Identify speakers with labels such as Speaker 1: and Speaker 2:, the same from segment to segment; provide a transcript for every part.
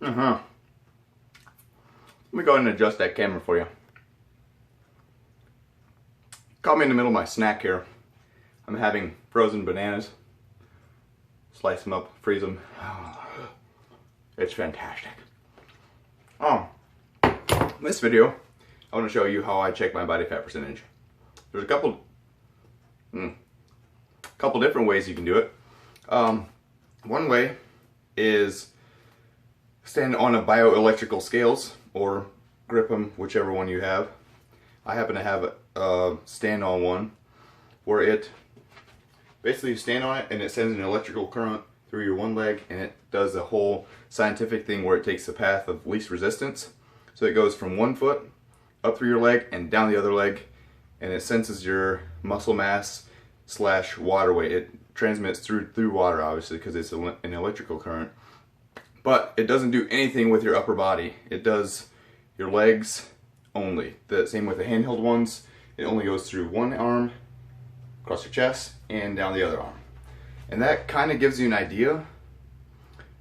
Speaker 1: Let me go ahead and adjust that camera for you. Caught me in the middle of my snack here. I'm having frozen bananas. Slice them up, freeze them. It's fantastic. In this video, I want to show you how I check my body fat percentage. There's a couple different ways you can do it. One way is stand on a bioelectrical scales or grip them, whichever one you have. I happen to have a stand on one where it basically you stand on it and it sends an electrical current through your one leg, and it does a whole scientific thing where it takes the path of least resistance. So it goes from one foot up through your leg and down the other leg, and it senses your muscle mass / water weight. It transmits through water, obviously, because it's an electrical current. But it doesn't do anything with your upper body. It does your legs only. The same with the handheld ones. It only goes through one arm, across your chest, and down the other arm. And that kind of gives you an idea,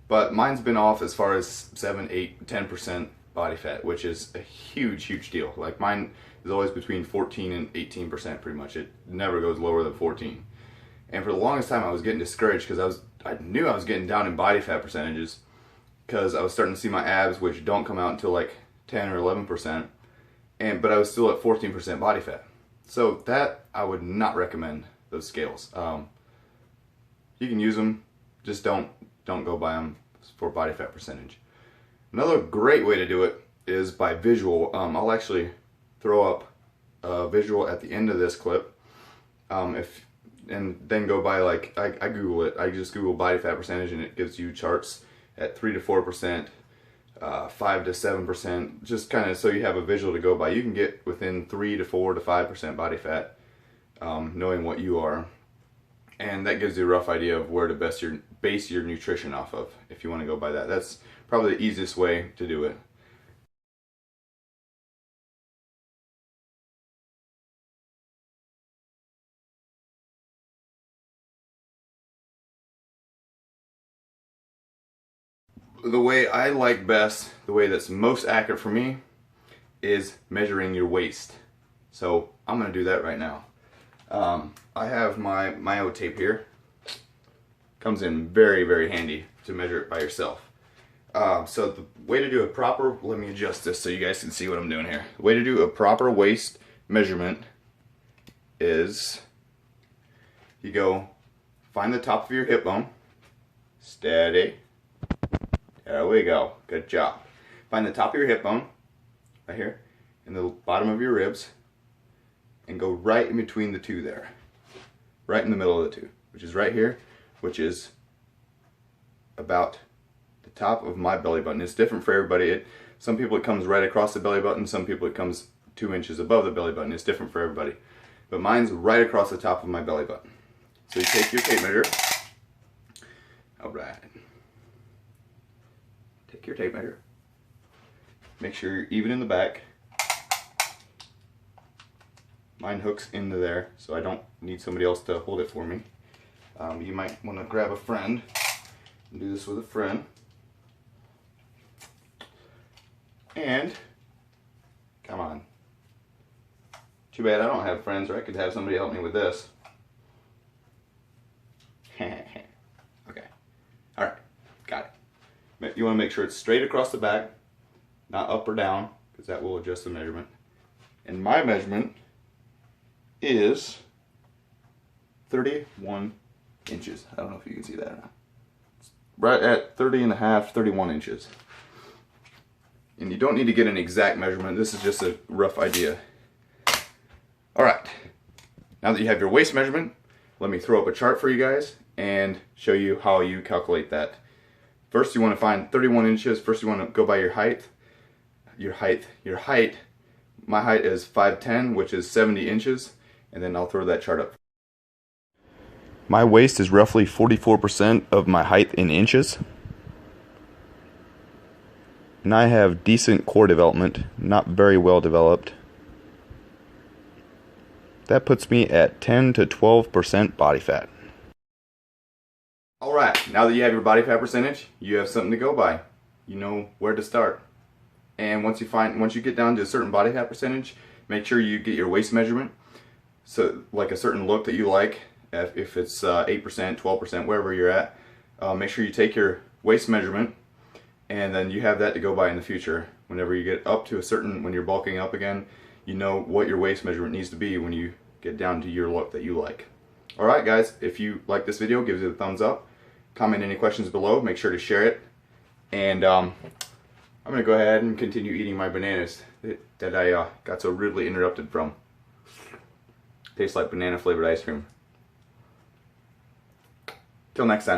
Speaker 1: but mine's been off as far as 7, 8, 10% body fat, which is a huge deal. Like mine is always between 14 and 18% pretty much. It never goes lower than 14. And for the longest time I was getting discouraged because I knew I was getting down in body fat percentages because I was starting to see my abs, which don't come out until like 10 or 11%, but I was still at 14% body fat. So that I would not recommend those scales. You can use them, just don't go buy them for body fat percentage. Another great way to do it is by visual. I'll actually throw up a visual at the end of this clip. And then go by, like, I Google it. I just Google body fat percentage and it gives you charts at 3 to 4%, 5 to 7%, just kind of so you have a visual to go by. You can get within 3 to 4 to 5% body fat, knowing what you are. And that gives you a rough idea of where to base your nutrition off of, if you want to go by that. That's probably the easiest way to do it. The way I like best, the way that's most accurate for me, is measuring your waist. So I'm going to do that right now. I have my Myo tape here. Comes in very handy to measure it by yourself. So the way to do a proper, let me adjust this so you guys can see what I'm doing here. The way to do a proper waist measurement is you go find the top of your hip bone, steady. There we go. Good job. Find the top of your hip bone, right here, and the bottom of your ribs, and go right in between the two there. Right in the middle of the two, which is right here, which is about the top of my belly button. It's different for everybody. Some people it comes right across the belly button, some people it comes 2 inches above the belly button. It's different for everybody. But mine's right across the top of my belly button. So you take your tape measure. Alright. Take your tape measure. Make sure you're even in the back. Mine hooks into there, so I don't need somebody else to hold it for me. You might want to grab a friend and do this with a friend. And, come on. Too bad I don't have friends, or I could have somebody help me with this. Okay. Alright, got it. You want to make sure it's straight across the back, not up or down, because that will adjust the measurement. And my measurement is 31 inches. I don't know if you can see that or not. It's right at 30 and a half, 31 inches. And you don't need to get an exact measurement. This is just a rough idea. Alright, now that you have your waist measurement, let me throw up a chart for you guys and show you how you calculate that. First you want to find 31 inches. First you want to go by your height. Your height. My height is 5'10", which is 70 inches. And then I'll throw that chart up. My waist is roughly 44% of my height in inches. And I have decent core development, not very well developed. That puts me at 10 to 12% body fat. Alright, now that you have your body fat percentage, you have something to go by. you know where to start. And once you get down to a certain body fat percentage, make sure you get your waist measurement. So like a certain look that you like, if it's 8%, 12%, wherever you're at, make sure you take your waist measurement, and then you have that to go by in the future. Whenever you get up to a certain, when you're bulking up again, you know what your waist measurement needs to be when you get down to your look that you like. Alright guys, if you like this video, give it a thumbs up. Comment any questions below, make sure to share it. And I'm going to go ahead and continue eating my bananas that I got so rudely interrupted from. Tastes like banana flavored ice cream. Till next time.